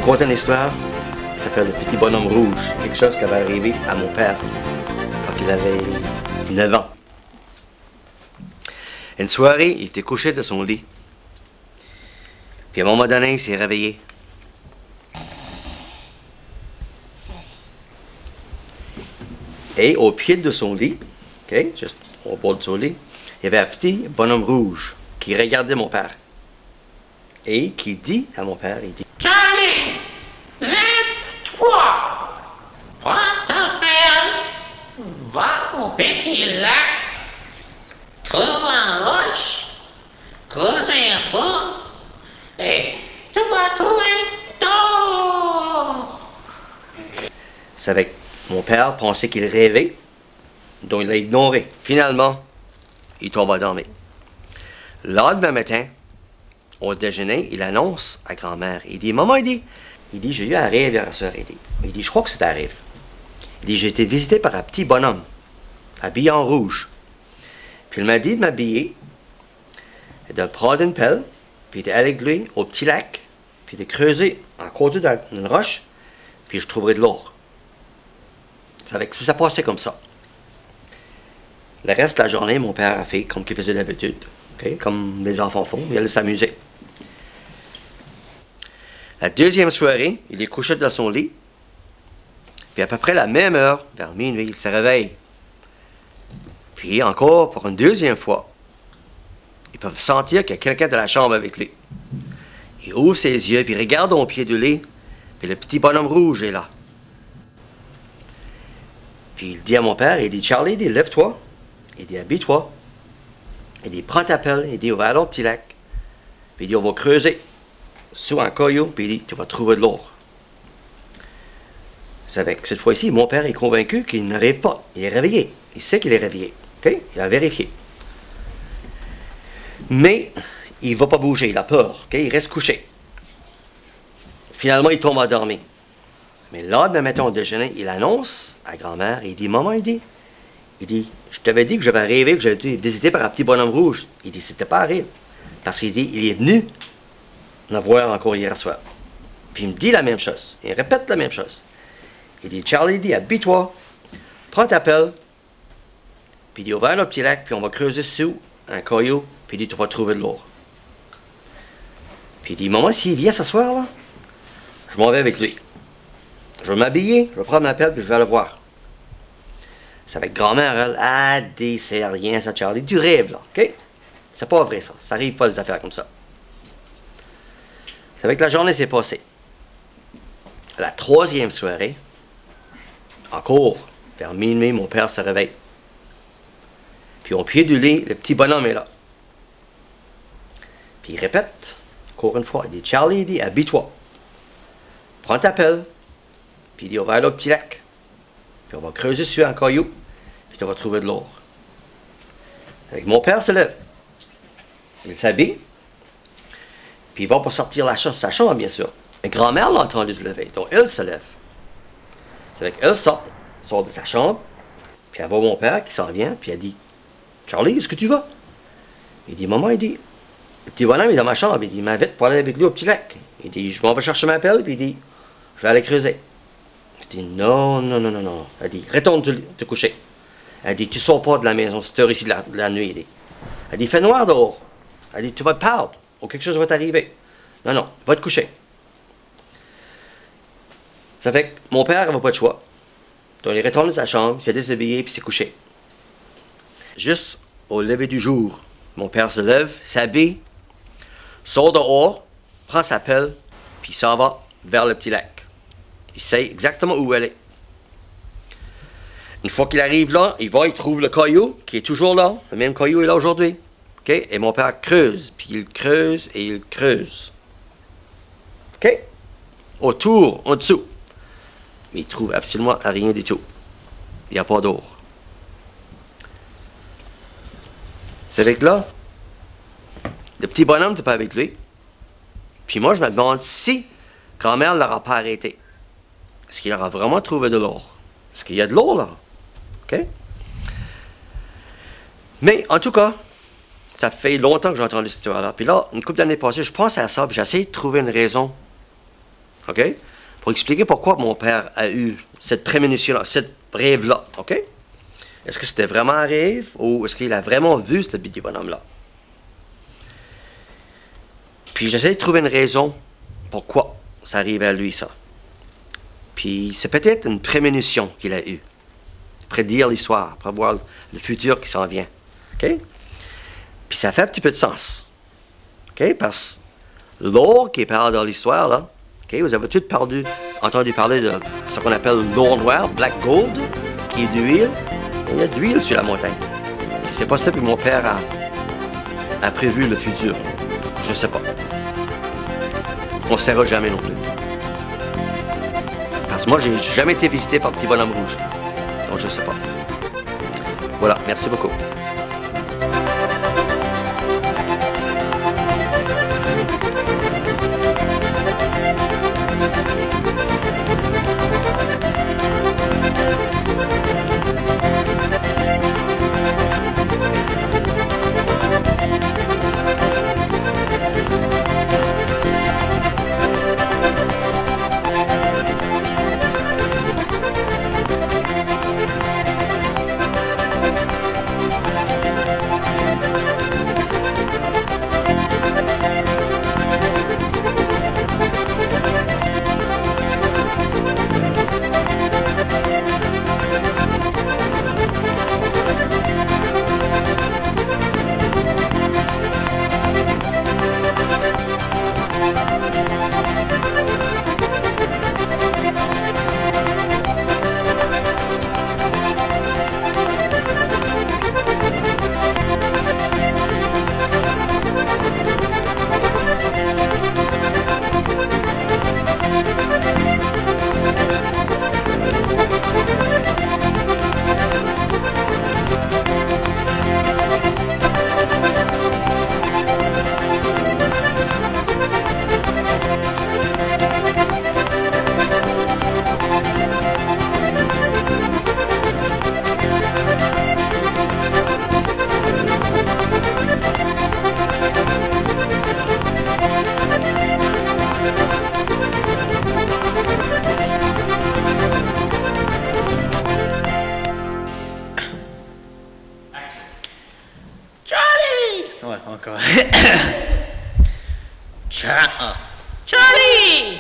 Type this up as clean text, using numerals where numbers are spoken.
raconter une histoire qui s'appelle Le Petit Bonhomme Rouge. Quelque chose qui avait arrivé à mon père quand il avait 9 ans. Une soirée, il était couché de son lit. Puis à un moment donné, il s'est réveillé. Et au pied de son lit, OK, juste au bord de son lit, il y avait un petit bonhomme rouge qui regardait mon père. Et qui dit à mon père, il dit « Charlie, lève-toi, prends ta pelle, va au petit lac, trouve un roche, creuse un trou, et tu vas trouver ton... » C'est avec mon père pensait qu'il rêvait, donc il l'a ignoré. Finalement, il tombe à dormir. Le lendemain matin, au déjeuner, il annonce à grand-mère. Il dit, maman, il dit, j'ai eu un rêve hier soir. Il dit, je crois que c'est un rêve. Il dit, j'ai été visité par un petit bonhomme, habillé en rouge. Puis il m'a dit de m'habiller, et de prendre une pelle, puis d'aller avec lui au petit lac, puis de creuser en côté d'une roche, puis je trouverai de l'or. Ça passait comme ça. Le reste de la journée, mon père a fait comme il faisait d'habitude. Okay? Comme les enfants font, il allait s'amuser. La deuxième soirée, il est couché dans son lit. Puis à peu près la même heure, vers minuit, il se réveille. Puis encore, pour une deuxième fois, ils peuvent sentir qu'il y a quelqu'un dans la chambre avec lui. Il ouvre ses yeux, puis il regarde au pied du lit, puis le petit bonhomme rouge est là. Puis il dit à mon père, il dit, Charlie, il dit, lève-toi. Il dit, habille-toi. Il dit, prends ta pelle. Il dit, on va aller au petit lac. Puis il dit, on va creuser sous un caillou. Puis il dit, tu vas trouver de l'or. C'est avec cette fois-ci, mon père est convaincu qu'il ne rêve pas. Il est réveillé. Il sait qu'il est réveillé. OK? Il a vérifié. Mais il ne va pas bouger. Il a peur. OK? Il reste couché. Finalement, il tombe à dormir. Mais là, demain matin au déjeuner, il annonce à grand-mère, il dit, maman, il dit, je t'avais dit que j'avais rêvé, que j'avais été visité par un petit bonhomme rouge. Il dit, c'était pas un rêve. Parce qu'il dit, il est venu me voir encore hier soir. Puis il me dit la même chose. Il répète la même chose. Il dit, Charlie, il dit, habille-toi, prends ta pelle, puis il dit, on va aller au petit lac, puis on va creuser sous un caillou, puis il dit, tu vas trouver de l'or. Puis il dit, maman, s'il vient ce soir, là, je m'en vais avec lui. Je vais m'habiller, je vais prendre ma pelle, puis je vais aller voir. C'est avec grand-mère, elle. Ah, c'est rien, ça, Charlie. Du rêve, là, OK? C'est pas vrai, ça. Ça arrive pas, des affaires comme ça. C'est avec la journée, c'est passé. La troisième soirée, encore, vers minuit, mon père se réveille. Puis au pied du lit, le petit bonhomme est là. Puis il répète, encore une fois, il dit, Charlie, il dit, habille-toi. Prends ta pelle. Puis il dit, on va aller au petit lac. Puis on va creuser sur un caillou. Puis on va trouver de l'or. Avec mon père se lève. Il s'habille. Puis il va pour sortir sa chambre, bien sûr. Ma grand-mère l'a entendu se lever. Donc elle se lève. C'est avec elle sort de sa chambre. Puis elle voit mon père qui s'en vient. Puis elle dit, Charlie, est-ce que tu vas? Il dit, maman, il dit, le petit bonhomme est dans ma chambre. Il dit, il m'invite pour aller avec lui au petit lac. Il dit, je m'en vais chercher ma pelle. Puis il dit, je vais aller creuser. Je dis, non. Elle dit, retourne te coucher. Elle dit, tu sors pas de la maison, c'est heure ici de la nuit. Elle dit, il fait noir dehors. Elle dit, tu vas te perdre, ou quelque chose va t'arriver. Non, va te coucher. Ça fait que mon père n'avait pas de choix. Donc il retourne dans sa chambre, il s'est déshabillé, puis s'est couché. Juste au lever du jour, mon père se lève, s'habille, sort dehors, prend sa pelle, puis s'en va vers le petit lac. Il sait exactement où elle est. Une fois qu'il arrive là, il trouve le caillou qui est toujours là. Le même caillou est là aujourd'hui. Okay? Et mon père creuse, puis il creuse et il creuse. OK? Autour, en dessous. Mais il trouve absolument rien du tout. Il n'y a pas d'or. C'est avec là. Le petit bonhomme n'était pas avec lui. Puis moi, je me demande si grand-mère ne l'aura pas arrêté. Est-ce qu'il aura vraiment trouvé de l'or? Est-ce qu'il y a de l'or là? OK? Mais en tout cas, ça fait longtemps que j'ai entendu cette histoire-là. Puis là, une couple d'années passées, je pense à ça, puis j'ai essayé de trouver une raison OK? Pour expliquer pourquoi mon père a eu cette prémonition-là, cette rêve-là, OK? Est-ce que c'était vraiment un rêve ou est-ce qu'il a vraiment vu ce petit bonhomme-là? Puis j'essaie de trouver une raison pourquoi ça arrive à lui, ça. Puis c'est peut-être une prémonition qu'il a eue. Prédire l'histoire, prévoir le futur qui s'en vient. OK? Puis ça fait un petit peu de sens. OK? Parce que l'or qui est parlé dans l'histoire, là, OK? Vous avez tous entendu parler de ce qu'on appelle l'or noir, black gold, qui est d'huile. Il y a de l'huile sur la montagne. Et c'est possible que mon père a prévu le futur. Je ne sais pas. On ne saura jamais non plus. Parce que moi, j'ai jamais été visité par le petit bonhomme rouge. Donc, je ne sais pas. Voilà, merci beaucoup. Ouais, encore. Charlie!